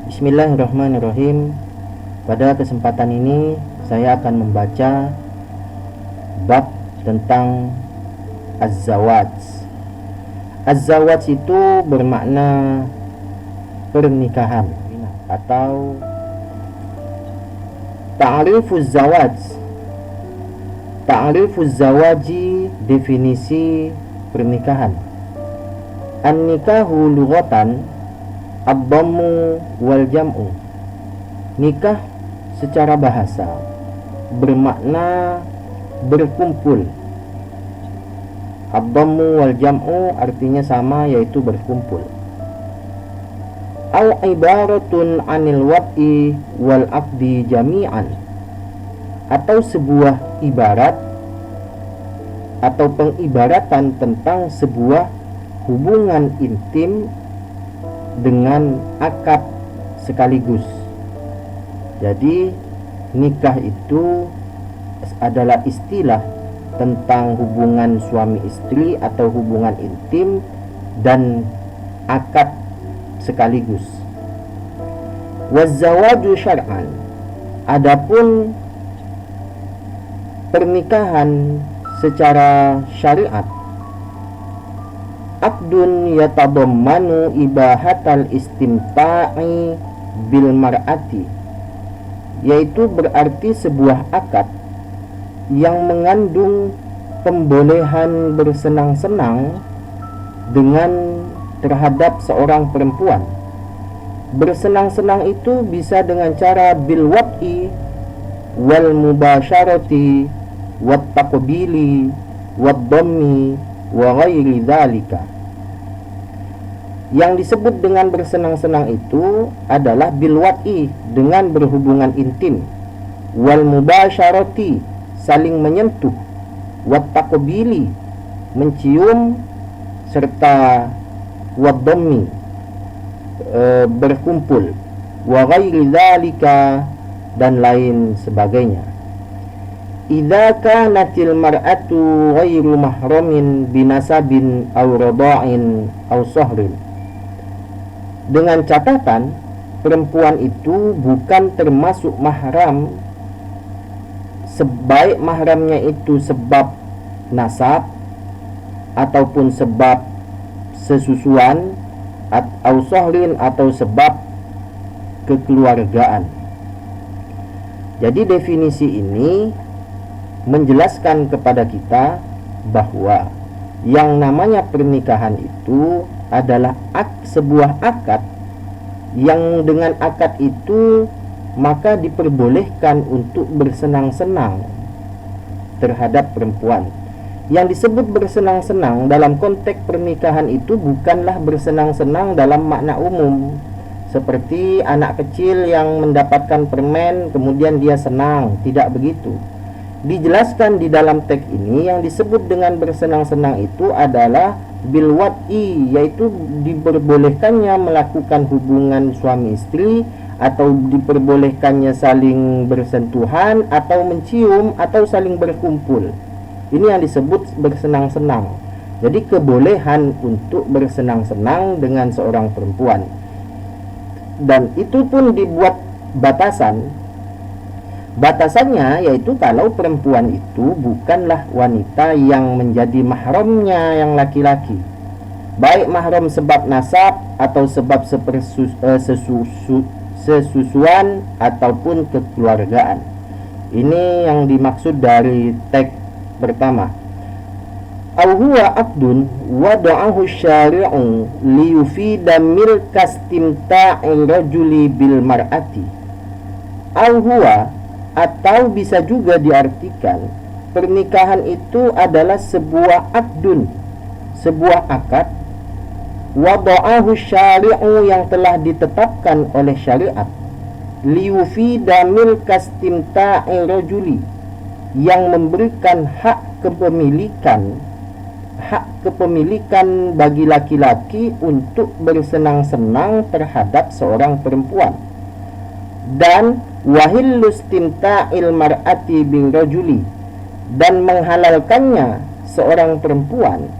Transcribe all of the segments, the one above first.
Bismillahirrahmanirrahim. Pada kesempatan ini saya akan membaca bab tentang az-zawaj. Az-zawaj itu bermakna pernikahan atau ta'rifuz zawaj. Ta'rifuz zawaji, definisi pernikahan. An-nikahu lughatan ad-dhammu wal jam'u. Nikah secara bahasa bermakna berkumpul. Ad-dhammu wal jam'u artinya sama, yaitu berkumpul. Au ibaratun anil wad'i wal aqdi jami'an, atau sebuah ibarat atau pengibaratan tentang sebuah hubungan intim dengan akad sekaligus. Jadi nikah itu adalah istilah tentang hubungan suami istri atau hubungan intim dan akad sekaligus. Waz-zawaju syar'an, adapun pernikahan secara syariat, aqdun yatadammanu ibahatal istimta'i bil mar'ati, yaitu berarti sebuah akad yang mengandung pembolehan bersenang-senang dengan terhadap seorang perempuan. Bersenang-senang itu bisa dengan cara bil wad'i wal mubasyarati wat taqbili wad dhammi wa ghairi dzalika. Yang disebut dengan bersenang-senang itu adalah bil wad'i, dengan berhubungan intim, wal mubasyarati, saling menyentuh, wat taqbili, mencium, serta wad dhammi, berkumpul, wa ghairi dzalika, dan lain sebagainya. Idza kanatil mar'atu ghairu mahramin binasabin aw radha'in aw sahrin, dengan catatan perempuan itu bukan termasuk mahram, sebaik mahramnya itu sebab nasab ataupun sebab sesusuan atau sahrin atau sebab kekeluargaan. Jadi definisi ini menjelaskan kepada kita bahwa yang namanya pernikahan itu adalah sebuah akad, yang dengan akad itu maka diperbolehkan untuk bersenang-senang terhadap perempuan. Yang disebut bersenang-senang dalam konteks pernikahan itu bukanlah bersenang-senang dalam makna umum, seperti anak kecil yang mendapatkan permen kemudian dia senang. Tidak begitu. Dijelaskan di dalam teks ini, yang disebut dengan bersenang-senang itu adalah bil wad'i, yaitu diperbolehkannya melakukan hubungan suami istri, atau diperbolehkannya saling bersentuhan atau mencium atau saling berkumpul. Ini yang disebut bersenang-senang. Jadi kebolehan untuk bersenang-senang dengan seorang perempuan. Dan itu pun dibuat batasan. Batasannya yaitu kalau perempuan itu bukanlah wanita yang menjadi mahramnya yang laki-laki, baik mahram sebab nasab atau sebab sesusuan ataupun kekeluargaan. Ini yang dimaksud dari teks pertama. Aw huwa aqdun wada'ahu syari'u liyufida milka istimta'i rajuli bil mar'ati. Aw huwa, atau bisa juga diartikan pernikahan itu adalah sebuah aqdun, sebuah akad, wada'ahu syari'u, yang telah ditetapkan oleh syariat, liyufida milka istimta'i rajuli, yang memberikan hak kepemilikan bagi laki-laki untuk bersenang-senang terhadap seorang perempuan, dan wahillu istimta'il mar'ati bil rajuli, dan menghalalkannya seorang perempuan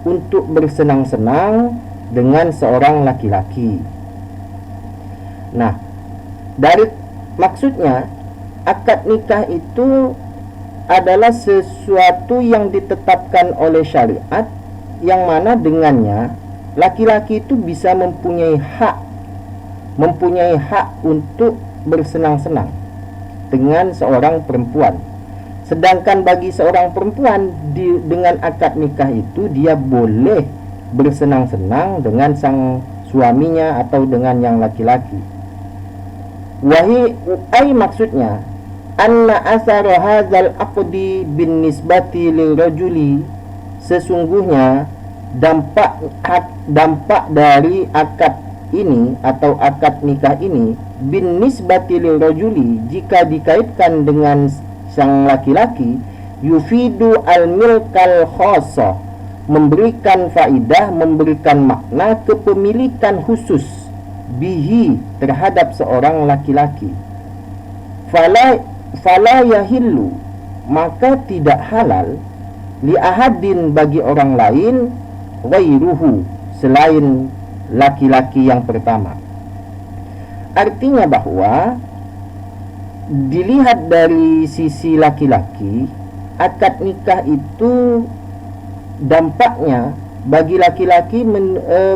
untuk bersenang-senang dengan seorang laki-laki. Nah, dari maksudnya akad nikah itu adalah sesuatu yang ditetapkan oleh syariat, yang mana dengannya laki-laki itu bisa mempunyai hak untuk bersenang-senang dengan seorang perempuan. Sedangkan bagi seorang perempuan dengan akad nikah itu dia boleh bersenang-senang dengan sang suaminya atau dengan yang laki-laki. Ai maksudnya anna asar hadzal aqdi bin nisbati lil rajuli, sesungguhnya dampak dari akad ini atau akad nikah ini bin nisbati lil rajuli, jika dikaitkan dengan sang laki-laki, yufidu al milkal khassa, memberikan faidah, memberikan makna kepemilikan khusus bihi, terhadap seorang laki-laki. Fala yahillu, maka tidak halal li ahadin, bagi orang lain, ghairuhu, selain laki-laki yang pertama. Artinya bahwa dilihat dari sisi laki-laki, akad nikah itu dampaknya bagi laki-laki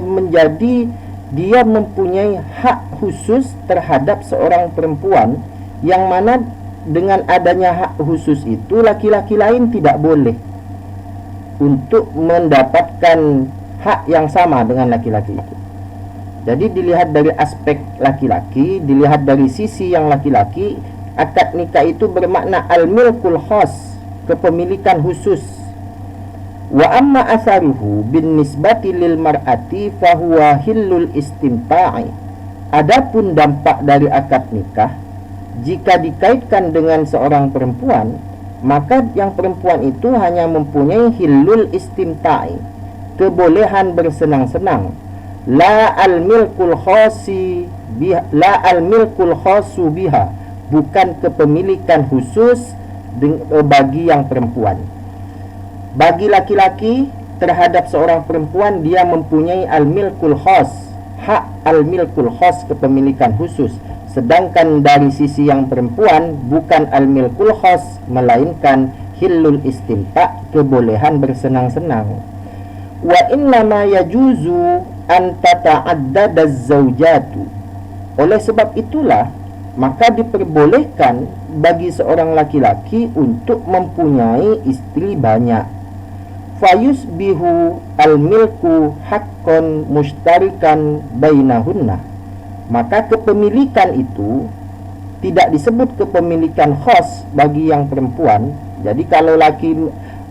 menjadi dia mempunyai hak khusus terhadap seorang perempuan, yang mana dengan adanya hak khusus itu laki-laki lain tidak boleh untuk mendapatkan hak yang sama dengan laki-laki itu. Jadi dilihat dari aspek laki-laki, dilihat dari sisi yang laki-laki, akad nikah itu bermakna al-milkul khas, kepemilikan khusus. Wa amma asaruhu bin nisbati lil mar'ati fahuwa hillul istimta'i. Adapun dampak dari akad nikah jika dikaitkan dengan seorang perempuan, maka yang perempuan itu hanya mempunyai hillul istimta'i, kebolehan bersenang-senang, la al-milkul khassu biha, bukan kepemilikan khusus bagi yang perempuan. Bagi laki-laki terhadap seorang perempuan, dia mempunyai al-milkul khas, hak al-milkul khas, kepemilikan khusus. Sedangkan dari sisi yang perempuan bukan al-milkul khas, melainkan hillul istimta', kebolehan bersenang-senang. Wa innama yajuzu an tata'addada az-zawjatu. Oleh sebab itulah maka diperbolehkan bagi seorang laki-laki untuk mempunyai istri banyak. Fayusbihu al-milku haqqan mushtarikan bainahunna, maka kepemilikan itu tidak disebut kepemilikan khas bagi yang perempuan. Jadi kalau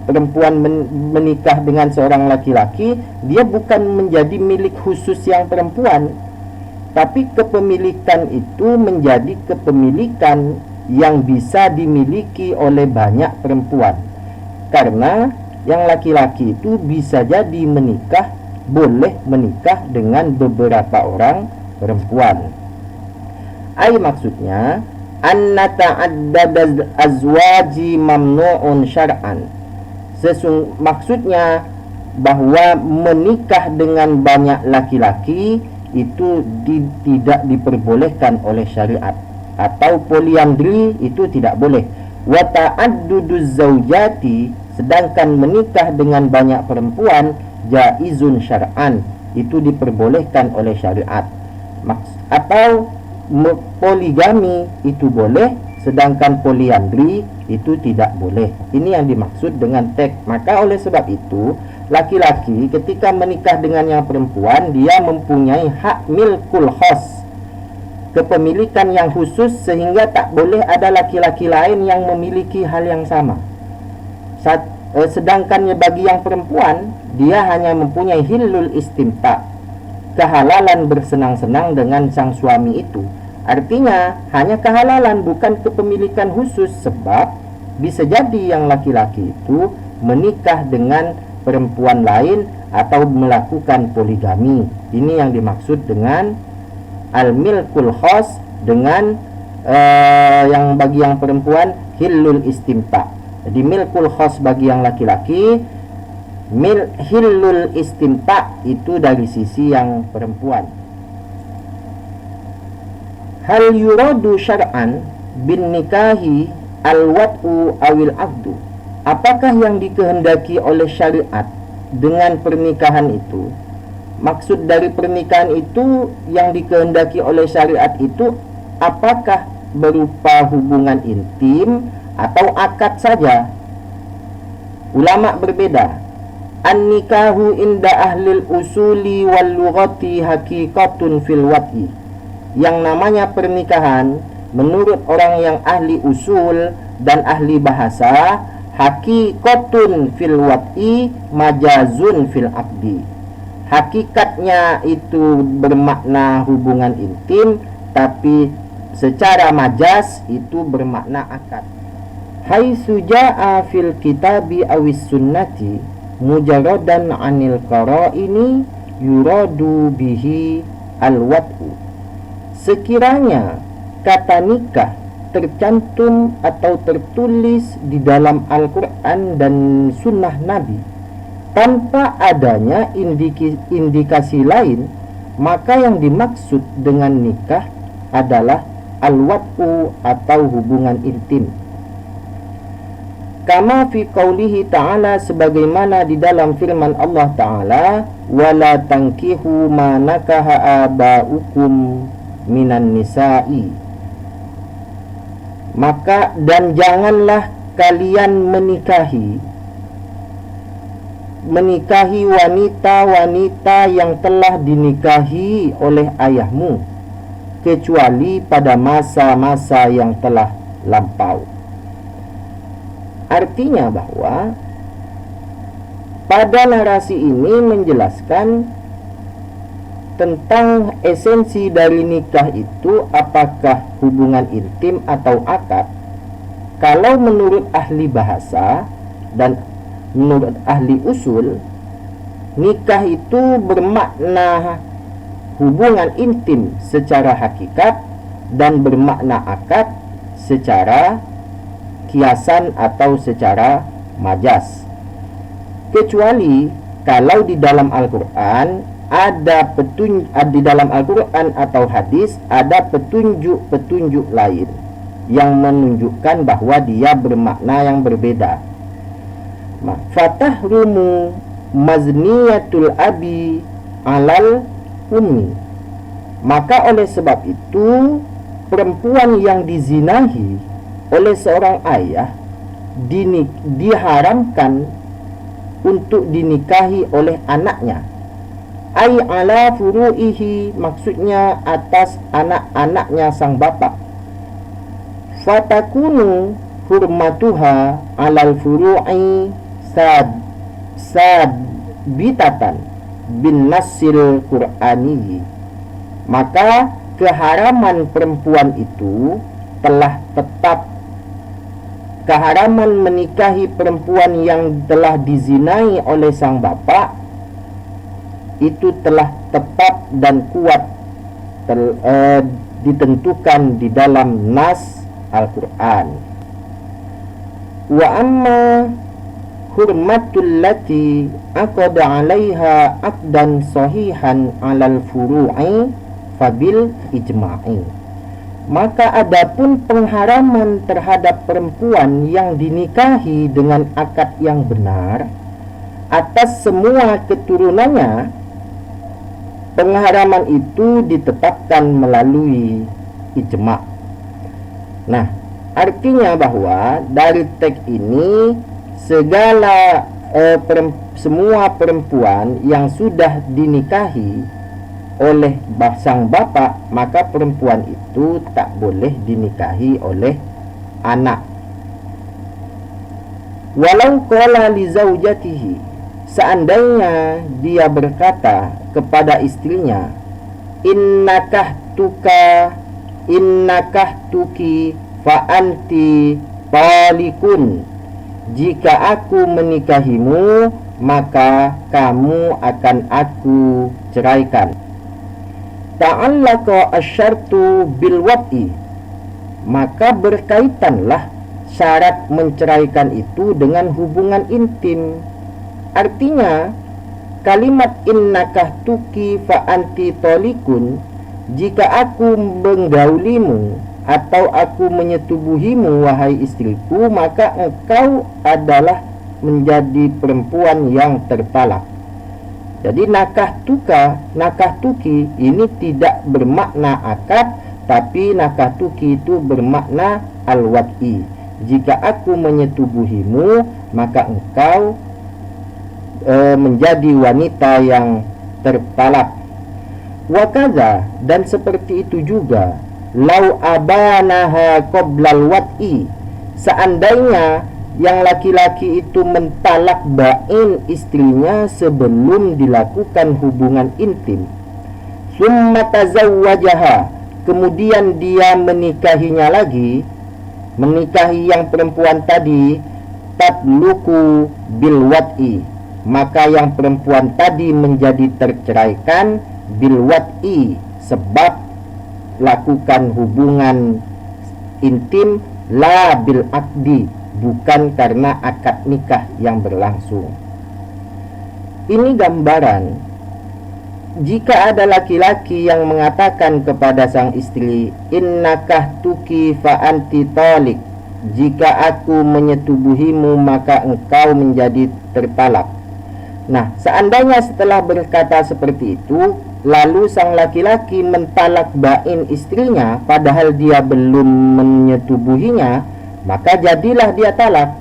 perempuan menikah dengan seorang laki-laki, dia bukan menjadi milik khusus yang perempuan, tapi kepemilikan itu menjadi kepemilikan yang bisa dimiliki oleh banyak perempuan. Karena yang laki-laki itu bisa jadi boleh menikah dengan beberapa orang perempuan. Maksudnya anna ta'addad azwaji mamnu'un syar'an. Maksudnya bahwa menikah dengan banyak laki-laki itu tidak diperbolehkan oleh syariat, atau poliandri itu tidak boleh. Wa ta'adduduz zaujati, sedangkan menikah dengan banyak perempuan jaizun syar'an, itu diperbolehkan oleh syariat. Atau poligami itu boleh, sedangkan poliandri itu tidak boleh. Ini yang dimaksud dengan teks. Maka oleh sebab itu laki-laki ketika menikah dengan yang perempuan, dia mempunyai hak milkul khas, kepemilikan yang khusus, sehingga tak boleh ada laki-laki lain yang memiliki hal yang sama. Sedangkan bagi yang perempuan, dia hanya mempunyai hillul istimta', kehalalan bersenang-senang dengan sang suami itu. Artinya hanya kehalalan, bukan kepemilikan khusus. Sebab bisa jadi yang laki-laki itu menikah dengan perempuan lain atau melakukan poligami. Ini yang dimaksud dengan al-milkul khas, dengan yang bagi yang perempuan hillul istimta'. Jadi milkul khas bagi yang laki-laki, hillul istimta' itu dari sisi yang perempuan. Hal yuradu syar'an bin nikahi al-wat'u awil aqdu. Apakah yang dikehendaki oleh syariat dengan pernikahan itu? Maksud dari pernikahan itu, yang dikehendaki oleh syariat itu apakah berupa hubungan intim atau akad saja? Ulama berbeda. An-nikahu inda ahlil usuli wal lughati haqiqatun fil wat'i. Yang namanya pernikahan menurut orang yang ahli usul dan ahli bahasa, haqiqatun fil wat'i majazun fil aqdi. Hakikatnya itu bermakna hubungan intim, tapi secara majaz itu bermakna akad. Haitsu jaa fil kitabi awis sunnati mujarradan anil qara'ini yuradu bihi al-wat'u. Sekiranya kata nikah tercantum atau tertulis di dalam Al-Quran dan sunnah Nabi tanpa adanya indikasi lain, maka yang dimaksud dengan nikah adalah al-wat'u atau hubungan intim. Kama fi qaulihi ta'ala, sebagaimana di dalam firman Allah Ta'ala, wala tankihu ma nakaha aba'ukum minan nisa'i. Maka dan janganlah kalian menikahi wanita-wanita yang telah dinikahi oleh ayahmu, kecuali pada masa-masa yang telah lampau. Artinya bahwa pada narasi ini menjelaskan tentang esensi dari nikah itu, apakah hubungan intim atau akad. Kalau menurut ahli bahasa dan menurut ahli usul, nikah itu bermakna hubungan intim secara hakikat dan bermakna akad secara kiasan atau secara majaz, kecuali kalau di dalam Al-Quran ada di dalam Al-Quran atau hadis ada petunjuk-petunjuk lain yang menunjukkan bahwa dia bermakna yang berbeda. Fatahrumu mazniyatul abi alal ummi. Maka oleh sebab itu perempuan yang dizinahi oleh seorang ayah diharamkan untuk dinikahi oleh anaknya. Ai ala furu'ihi, maksudnya atas anak-anaknya sang bapak. Fatakunu hurmatuha alal furu'i sad bitatan bin nasil qur'ani. Maka keharaman perempuan itu telah tetap. Keharaman menikahi perempuan yang telah dizinai oleh sang bapak itu telah tetap dan kuat ditentukan di dalam nas Al-Quran. Wa amma hurmatul lati aqada 'alaiha aqdan sahihan 'alal furu'i fabil ijma'i. Maka adapun pengharaman terhadap perempuan yang dinikahi dengan akad yang benar atas semua keturunannya, pengharaman itu ditetapkan melalui ijma'. Nah, artinya bahwa dari teks ini segala semua perempuan yang sudah dinikahi oleh sang bapak, maka perempuan itu tak boleh dinikahi oleh anak. Walau qala li zaujatihi, seandainya dia berkata kepada istrinya, innakahtuki fa anti talikun, jika aku menikahimu maka kamu akan aku ceraikan. Ta'allaqa asyartu bil wat'i, maka berkaitanlah syarat menceraikan itu dengan hubungan intim. Artinya kalimat innakahtuki fa anti talikun jika aku menggaulimu atau aku menyetubuhimu wahai istriku, maka engkau adalah menjadi perempuan yang tertalak. Jadi nakah tuki ini tidak bermakna akad, tapi nakah tuki itu bermakna al-wad'i. Jika aku menyetubuhimu, maka engkau menjadi wanita yang tertalak. Wakaza, dan seperti itu juga, lau abanaha qoblal wad'i, seandainya yang laki-laki itu mentalak bain istrinya sebelum dilakukan hubungan intim, summa tazawwajaha, kemudian dia menikahinya lagi, menikahi yang perempuan tadi, tatluku bil wad'i, maka yang perempuan tadi menjadi terceraikan bil wad'i, sebab lakukan hubungan intim, la bil akdi, bukan karena akad nikah yang berlangsung. Ini gambaran jika ada laki-laki yang mengatakan kepada sang istri, innakah tuki fa anti talik, jika aku menyetubuhimu maka engkau menjadi tertalak. Nah, seandainya setelah berkata seperti itu, lalu sang laki-laki mentalak bain istrinya padahal dia belum menyetubuhinya, maka jadilah dia talak.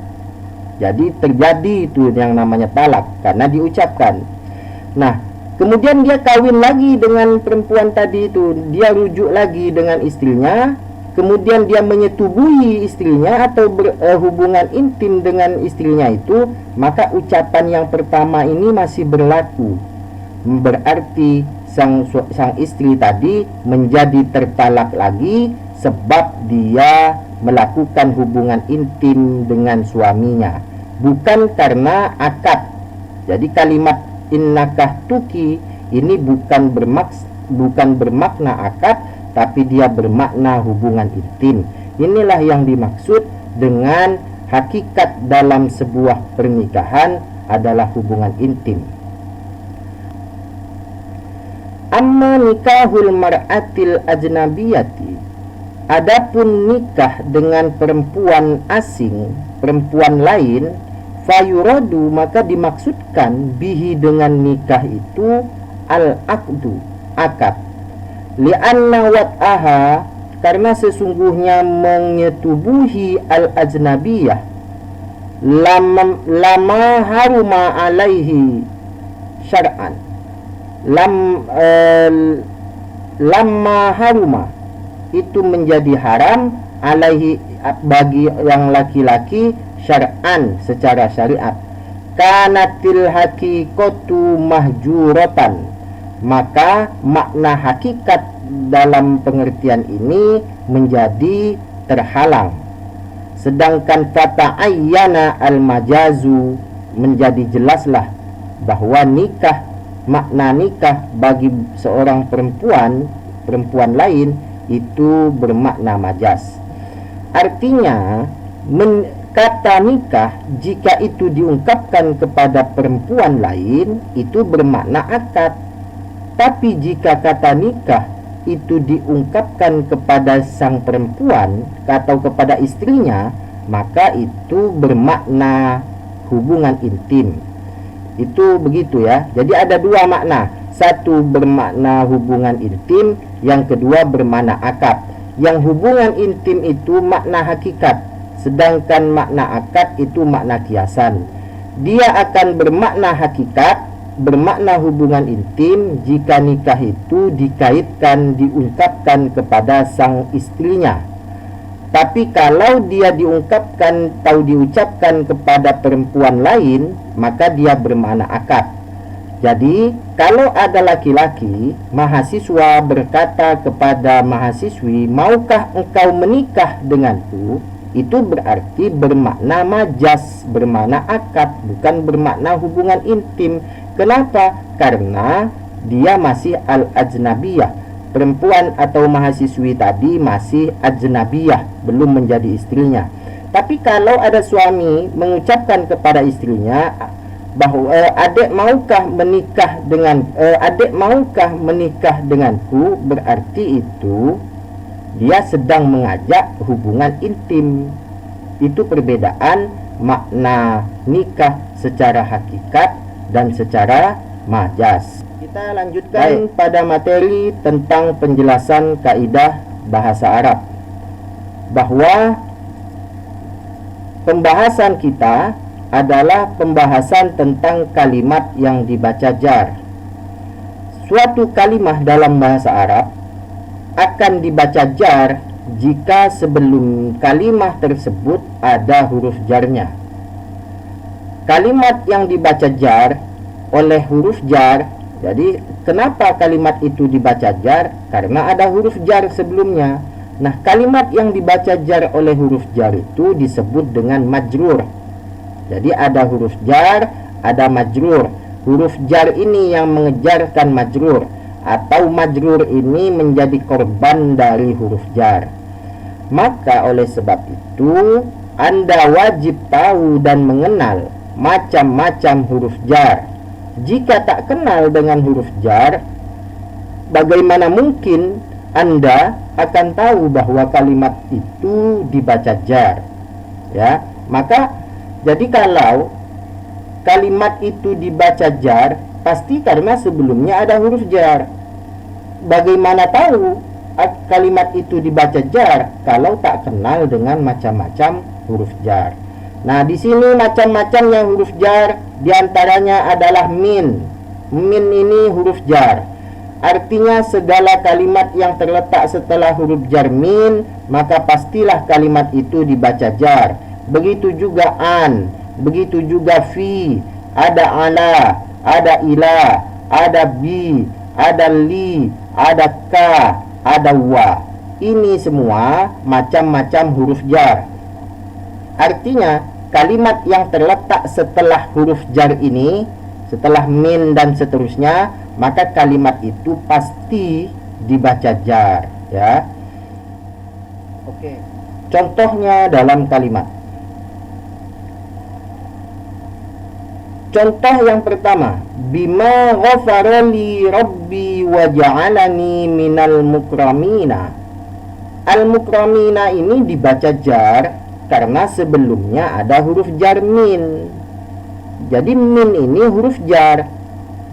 Jadi terjadi itu yang namanya talak karena diucapkan. Nah, kemudian dia kawin lagi dengan perempuan tadi itu, dia rujuk lagi dengan istrinya, kemudian dia menyetubuhi istrinya atau berhubungan intim dengan istrinya itu, maka ucapan yang pertama ini masih berlaku. Berarti sang istri tadi menjadi tertalak lagi sebab dia melakukan hubungan intim dengan suaminya, bukan karena akad. Jadi kalimat innakah tuki ini bukan bermakna akad, tapi dia bermakna hubungan intim. Inilah yang dimaksud dengan hakikat dalam sebuah pernikahan adalah hubungan intim. Amma nikahul mar'atil ajnabiyati, adapun nikah dengan perempuan asing, perempuan lain, fayuradu, maka dimaksudkan bihi dengan nikah itu al-aqdu, akad. Li'anna wat'aha, karena sesungguhnya menyetubuhi al-ajnabiyah lama haruma alaihi syar'an, lama haruma itu menjadi haram alaihi bagi yang laki-laki syar'an secara syariat, kanatil haqiqatu mahjuratan, maka makna hakikat dalam pengertian ini menjadi terhalang. Sedangkan kata ayyana al-majazu, menjadi jelaslah bahwa nikah, makna nikah bagi seorang perempuan lain itu bermakna majaz. Artinya kata nikah jika itu diungkapkan kepada perempuan lain itu bermakna akad. Tapi jika kata nikah itu diungkapkan kepada sang perempuan atau kepada istrinya, maka itu bermakna hubungan intim. Itu begitu ya. Jadi ada dua makna. Satu bermakna hubungan intim, yang kedua bermakna akad. Yang hubungan intim itu makna hakikat, sedangkan makna akad itu makna kiasan. Dia akan bermakna hakikat, bermakna hubungan intim jika nikah itu dikaitkan, diungkapkan kepada sang istrinya. Tapi kalau dia diungkapkan atau diucapkan kepada perempuan lain, maka dia bermakna akad. Jadi kalau ada laki-laki mahasiswa berkata kepada mahasiswi, maukah engkau menikah denganku, itu berarti bermakna majaz, bermakna akad, bukan bermakna hubungan intim. Kenapa? Karena dia masih al-ajnabiyah. Perempuan atau mahasiswi tadi masih ajnabiyah, belum menjadi istrinya. Tapi kalau ada suami mengucapkan kepada istrinya, bahwa adik maukah menikah denganku, berarti itu dia sedang mengajak hubungan intim. Itu perbedaan makna nikah secara hakikat dan secara majaz. Kita lanjutkan pada materi tentang penjelasan kaidah bahasa Arab, bahwa pembahasan kita adalah pembahasan tentang kalimat yang dibaca jar. Suatu kalimat dalam bahasa Arab akan dibaca jar jika sebelum kalimat tersebut ada huruf jarnya. Kalimat yang dibaca jar oleh huruf jar, jadi kenapa kalimat itu dibaca jar? Karena ada huruf jar sebelumnya. Nah, kalimat yang dibaca jar oleh huruf jar itu disebut dengan majrur. Jadi ada huruf jar, ada majrur. Huruf jar ini yang mengejarkan majrur, atau majrur ini menjadi korban dari huruf jar. Maka oleh sebab itu Anda wajib tahu dan mengenal macam-macam huruf jar. Jika tak kenal dengan huruf jar, bagaimana mungkin Anda akan tahu bahwa kalimat itu dibaca jar? Ya, maka jadi kalau kalimat itu dibaca jar, pasti karena sebelumnya ada huruf jar. Bagaimana tahu kalimat itu dibaca jar kalau tak kenal dengan macam-macam huruf jar? Nah, di sini macam-macamnya huruf jar, diantaranya adalah min. Min ini huruf jar. Artinya segala kalimat yang terletak setelah huruf jar min, maka pastilah kalimat itu dibaca jar. Begitu juga an, begitu juga fi, ada ala, ada ila, ada bi, ada li, ada ka, ada wa. Ini semua macam-macam huruf jar. Artinya kalimat yang terletak setelah huruf jar ini, setelah min dan seterusnya, maka kalimat itu pasti dibaca jar, ya. Oke. Contohnya dalam kalimat. Contoh yang pertama, bima ghafarali rabbi wa ja'alani minal mukramina. Al-mukramina ini dibaca jar karena sebelumnya ada huruf jar min. Jadi min ini huruf jar.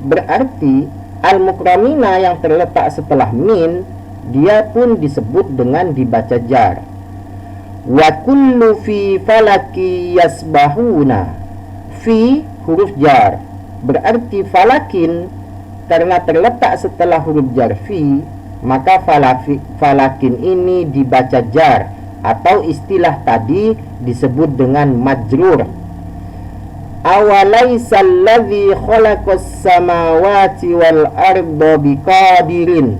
Berarti al-mukramina yang terletak setelah min, dia pun disebut dengan dibaca jar. Wa kullu fi falaki yasbahuna. Fi huruf jar, berarti falakin karena terletak setelah huruf jar fi, maka falakin ini dibaca jar, atau istilah tadi disebut dengan majrur. Awalaisa alladzi khalaqas samawati wal arda biqadirin.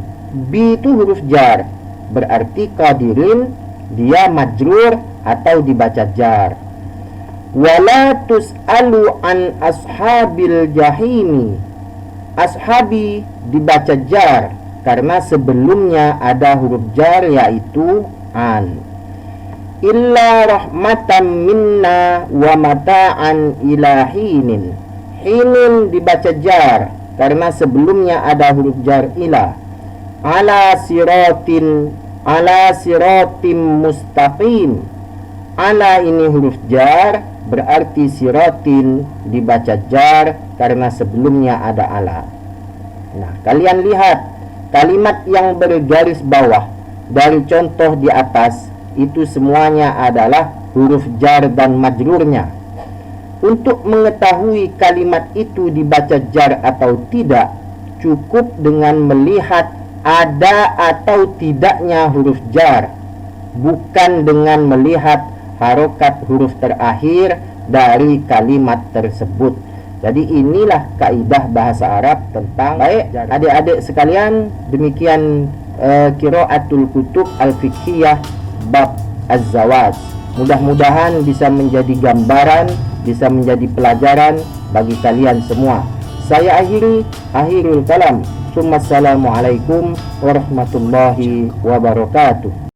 Bi itu huruf jar, berarti qadirin dia majrur atau dibaca jar. Wala tus'alu an ashabil jahimi. Ashabi dibaca jar karena sebelumnya ada huruf jar yaitu an. Illa rahmatan minna wa mata'an ila hinin. Hinin dibaca jar karena sebelumnya ada huruf jar ila. Ala siratin mustaqim. Ala ini huruf jar, berarti siratin dibaca jar karena sebelumnya ada ala. Nah, kalian lihat kalimat yang bergaris bawah dari contoh di atas, itu semuanya adalah huruf jar dan majrurnya. Untuk mengetahui kalimat itu dibaca jar atau tidak, cukup dengan melihat ada atau tidaknya huruf jar, bukan dengan melihat harokat huruf terakhir dari kalimat tersebut. Jadi inilah kaidah bahasa Arab tentang. Baik adik-adik sekalian, demikian qiraatul kutub al-fiqhiyah bab az-zawaj. Mudah-mudahan bisa menjadi gambaran, bisa menjadi pelajaran bagi kalian semua. Saya akhirul kalam. Assalamualaikum warahmatullahi wabarakatuh.